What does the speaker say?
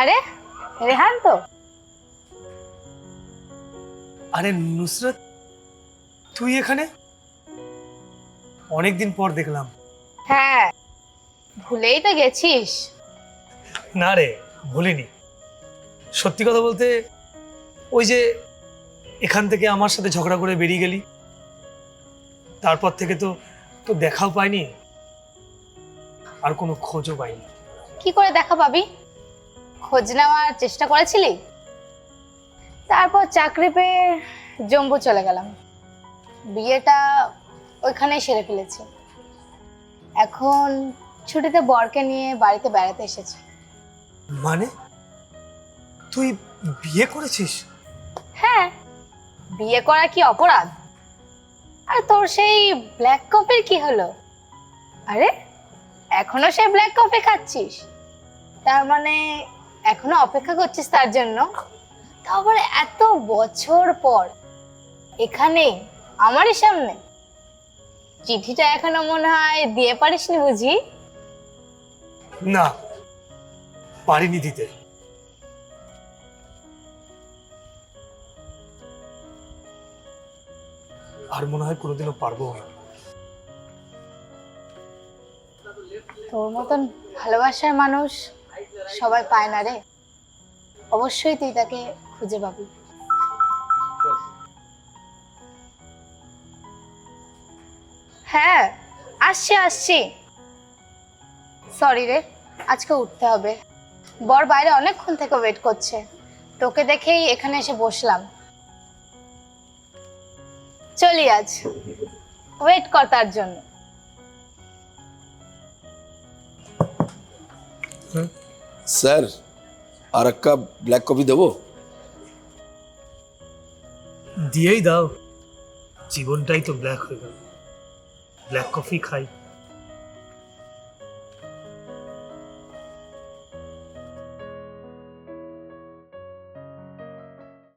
আরে রেহান তো। আরে নুসরত, তুই এখানে? অনেকদিন পর দেখলাম। হ্যাঁ, ভুলেই তো গেছিস। না রে, ভুলিনি। সত্যি কথা বলতে, ওই যে এখান থেকে আমার সাথে ঝগড়া করে বেরিয়ে গেলি, তারপর থেকে তো তো দেখাও পাইনি, আর কোনো খোঁজও পাইনি। কি করে দেখা পাবি? খোঁজ নেওয়ার চেষ্টা করেছিলি? তারপর চাকরি পেয়ে জম্বু চলে গেলাম। বিয়েটা ওইখানেই সেরে ফেলেছি। এখন ছুটিতে বরকে নিয়ে বাড়িতে বেড়াতে এসেছি। মানে তুই বিয়ে করেছিস? হ্যাঁ, বিয়ে করা কি অপরাধ? আর তোর সেই ব্ল্যাক কফির কি হলো? আরে এখনো সেই ব্ল্যাক কফি খাচ্ছিস? তার মানে এখনো অপেক্ষা করছিস তার জন্য? তারপরে এত বছর পর এখানে আমারই সামনে। চিঠিটা এখনো মনে হয় দিয়ে পারিসনি বুঝি? না, পারিনি দিতে। আর মনে হয় কোনোদিনও পারবো না। তোর মতন ভালোবাসার মানুষ সবাই পায় না রে। অবশ্যই তুই তাকে খুঁজে পাবি। হ্যাঁ, আসছি আসছি। সরি রে, আজকে উঠতে হবে। বর বাইরে অনেকক্ষণ থেকে ওয়েট করছে। তোকে দেখেই এখানে এসে বসলাম। চলি আজ, ওয়েট কর তার জন্য। স্যার, আর এক কাপ ব্ল্যাক কফি দেবো? দিয়েই দাও, জীবনটাই তো ব্ল্যাক হয়ে গেল। ব্ল্যাক কফি খাই।